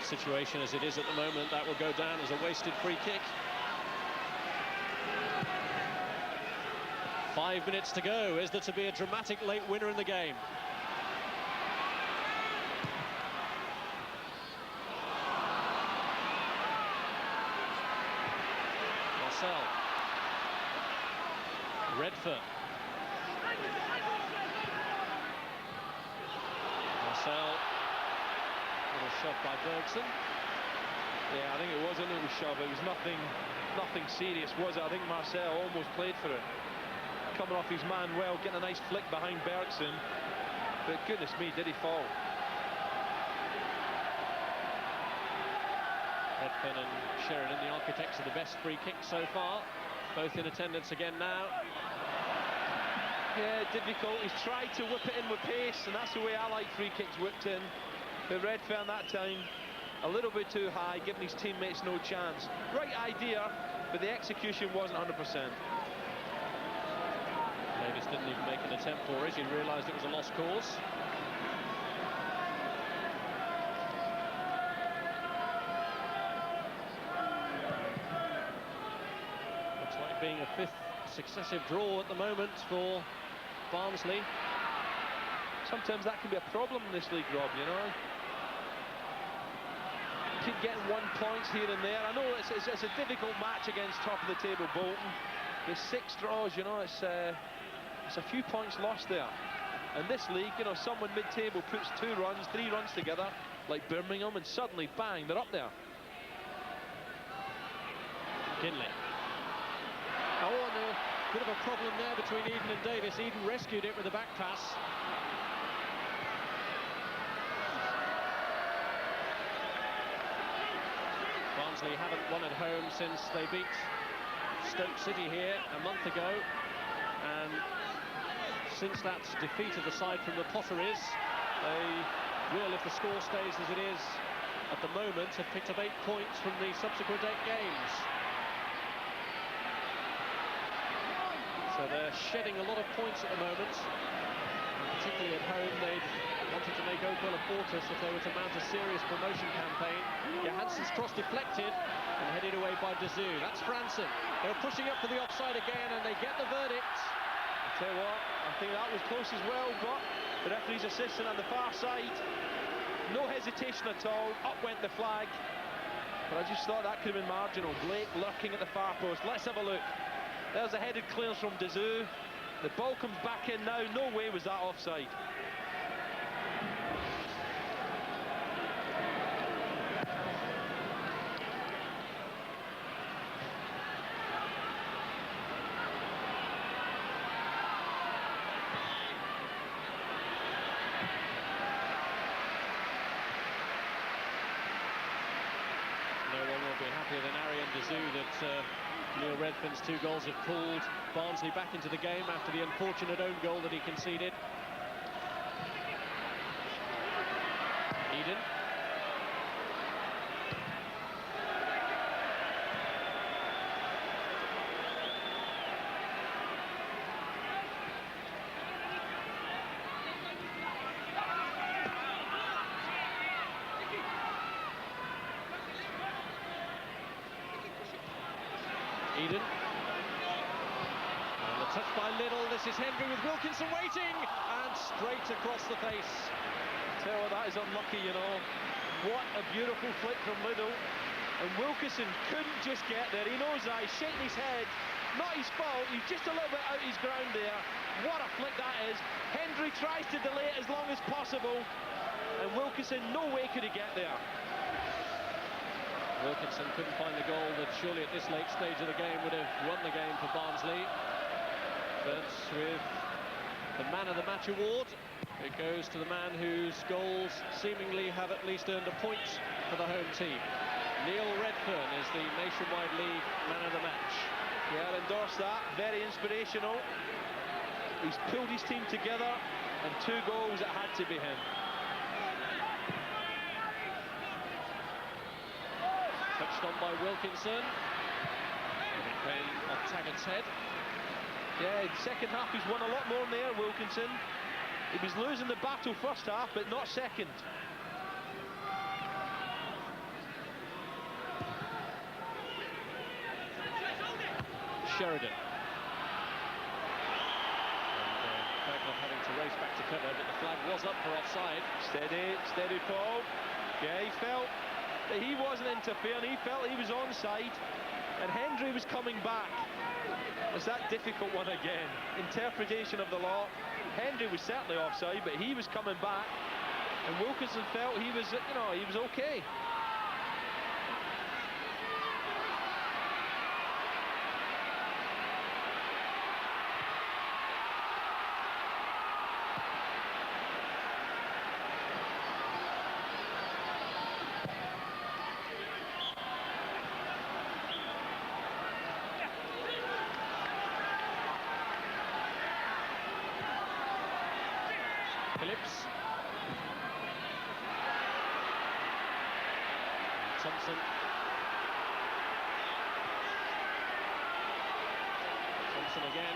situation as it is at the moment, that will go down as a wasted free kick. 5 minutes to go. Is there to be a dramatic late winner in the game? Redfearn. Marcel, little shot by Bergson. Yeah, I think it was a little shove. It was nothing serious, was it? I think Marcel almost played for it. Coming off his man well, getting a nice flick behind Bergson. But goodness me, did he fall? Redfearn and Sheridan, the architects of the best free kick so far. Both in attendance again now. Yeah, difficult. He's tried to whip it in with pace, and that's the way I like free kicks whipped in. But Redfearn that time, a little bit too high, giving his teammates no chance. Right idea, but the execution wasn't 100%. Davis didn't even make an attempt for it. He realised it was a lost cause. Being a fifth successive draw at the moment for Barnsley. Sometimes that can be a problem in this league, Rob, you know. Keep getting 1 point here and there. I know it's a difficult match against top of the table Bolton. There's 6 draws, you know, it's a few points lost there. And this league, you know, someone mid-table puts 2 runs, 3 runs together, like Birmingham, and suddenly, bang, they're up there. Kinley. Oh, and a bit of a problem there between Eden and Davis. Eden rescued it with a back pass. Barnsley haven't won at home since they beat Stoke City here a month ago. And since that defeat of the side from the Potteries, they will, if the score stays as it is at the moment, have picked up 8 points from the subsequent 8 games. So they're shedding a lot of points at the moment, and particularly at home. They'd wanted to make Oakville a fortress if they were to mount a serious promotion campaign. Johansson's cross deflected and headed away by Dazoo. That's Franson. They're pushing up for the offside again, and they get the verdict. I tell you what, I think that was close as well, but the referee's assistant on the far side, no hesitation at all, up went the flag. But I just thought that could have been marginal. Blake lurking at the far post. Let's have a look. There's a headed clearance from Dazoo. The ball comes back in now. No way was that offside. No one will be happier than Arian Dazoo that Neil Redfearn's 2 goals have pulled Barnsley back into the game after the unfortunate own goal that he conceded. Eden. Eden. And the touch by Liddell. This is Hendry with Wilkinson waiting, and straight across the face. Tell you what, that is unlucky, you know. What a beautiful flick from Liddell. And Wilkinson couldn't just get there. He knows that. He's shaking his head. Not his fault. He's just a little bit out his ground there. What a flick that is. Hendry tries to delay it as long as possible. And Wilkinson, no way could he get there. Wilkinson couldn't find the goal that surely at this late stage of the game would have won the game for Barnsley. But with the Man of the Match award, it goes to the man whose goals seemingly have at least earned a point for the home team. Neil Redfearn is the Nationwide League Man of the Match. Yeah, I'll endorse that. Very inspirational. He's pulled his team together, and 2 goals, it had to be him. Touched on by Wilkinson. And it came off Taggart's head. Yeah, in the second half he's won a lot more there, Wilkinson. He was losing the battle first half, but not second. Sheridan. Bergman having to race back to cover, but the flag was up for offside. Steady, Paul. Yeah, he felt that he wasn't interfering. He felt he was onside, and Hendry was coming back. It's that difficult one again. Interpretation of the law. Hendry was certainly offside, but he was coming back, and Wilkinson felt he was, he was okay. Phillips. Thompson. Thompson again.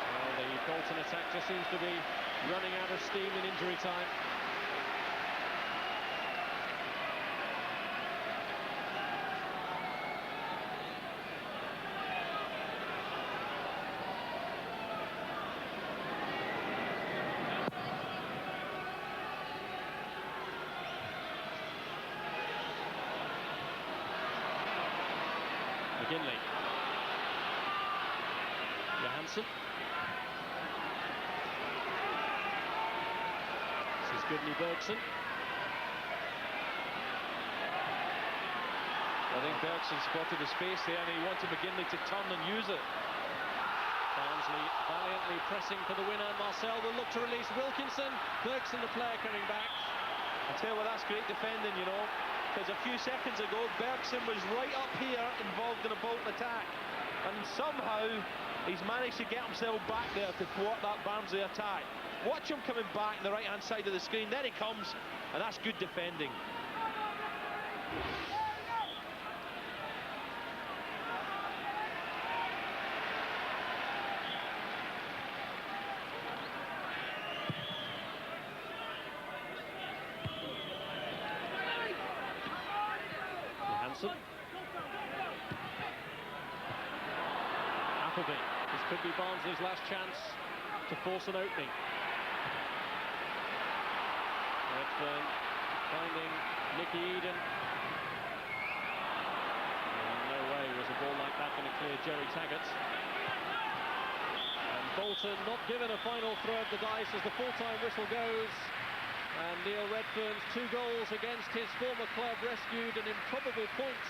Well, the Bolton attack just seems to be running out of steam in injury time. McGinley. Johansson. This is Gudny Bergson. I think Bergson spotted the space there, and he wanted McGinley to turn and use it. Barnsley valiantly pressing for the winner. Marcel will look to release Wilkinson. Bergson, the player, coming back. I tell you what, that's great defending, because a few seconds ago Bergson was right up here involved in a Bolton attack, and somehow he's managed to get himself back there to thwart that Barnsley attack. Watch him coming back the right hand side of the screen. There he comes, and that's good defending. Appleby. This could be Barnsley's last chance to force an opening. Redfearn finding Nicky Eden. No way was a ball like that going to clear Jerry Taggart. And Bolton not given a final throw of the dice as the full-time whistle goes. And Neil Redfearn's 2 goals against his former club rescued an improbable point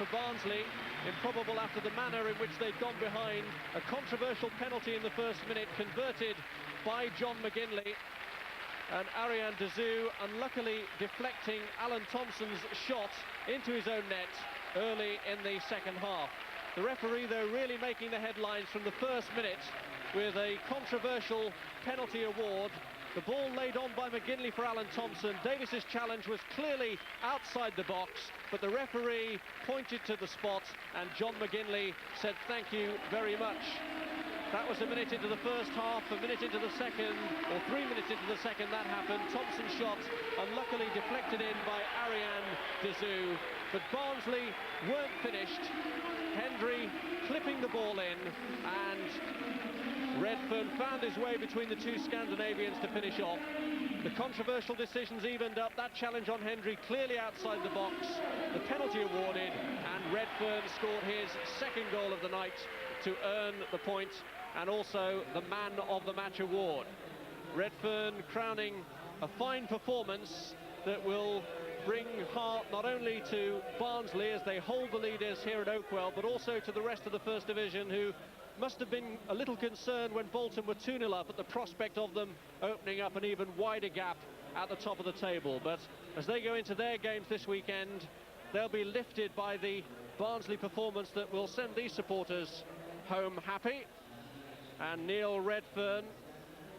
for Barnsley. Improbable after the manner in which they'd gone behind. A controversial penalty in the first minute converted by John McGinley. And Ariane Dezou unluckily deflecting Alan Thompson's shot into his own net early in the second half. The referee, though, really making the headlines from the first minute with a controversial penalty award. The ball laid on by McGinley for Alan Thompson. Davis's challenge was clearly outside the box, but the referee pointed to the spot, and John McGinley said thank you very much. That was a minute into the first half, a minute into the second, or 3 minutes into the second that happened. Thompson's shot unluckily deflected in by Ariane Dezou, but Barnsley weren't finished. Hendry clipping the ball in, and Redfearn found his way between the 2 Scandinavians to finish off. The controversial decisions evened up. That challenge on Hendry clearly outside the box. The penalty awarded, and Redfearn scored his 2nd goal of the night to earn the point and also the Man of the Match award. Redfearn crowning a fine performance that will bring heart not only to Barnsley as they hold the leaders here at Oakwell, but also to the rest of the First Division, who must have been a little concerned when Bolton were 2-0 up at the prospect of them opening up an even wider gap at the top of the table. But as they go into their games this weekend, they'll be lifted by the Barnsley performance that will send these supporters home happy. And Neil Redfearn,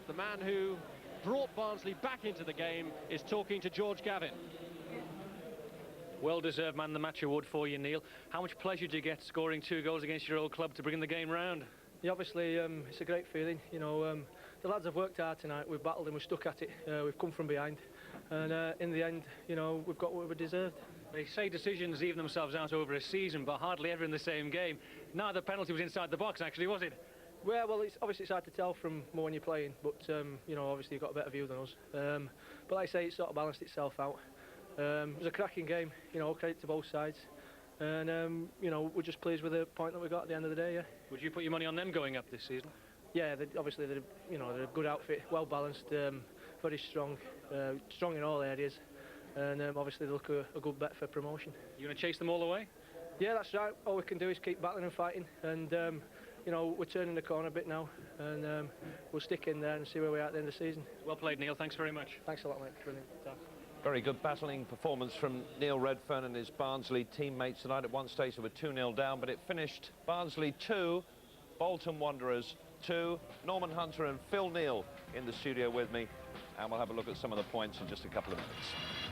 the man who brought Barnsley back into the game, is talking to George Gavin. Well-deserved Man of the Match award for you, Neil. How much pleasure do you get scoring 2 goals against your old club to bring the game round? Yeah, obviously it's a great feeling. The lads have worked hard tonight. We've battled and we've stuck at it. We've come from behind, and in the end, we've got what we deserved. They say decisions even themselves out over a season, but hardly ever in the same game. No, the penalty was inside the box, actually, was it? Well, it's obviously it's hard to tell from when you're playing, but you know, obviously you've got a better view than us. But like I say, it sort of balanced itself out. It was a cracking game, you know, credit to both sides. And you know, we're just pleased with the point that we got at the end of the day. Yeah. Would you put your money on them going up this season? Yeah, obviously they're a good outfit, well balanced, very strong, strong in all areas, and obviously they look a good bet for promotion. You going to chase them all the way? Yeah, that's right. All we can do is keep battling and fighting, and you know, we're turning the corner a bit now, and we'll stick in there and see where we are at the end of the season. Well played, Neil. Thanks very much. Thanks a lot, mate. Brilliant. Very good battling performance from Neil Redfearn and his Barnsley teammates tonight. At one stage they were 2-0 down, but it finished Barnsley 2, Bolton Wanderers 2. Norman Hunter and Phil Neal in the studio with me, and we'll have a look at some of the points in just a couple of minutes.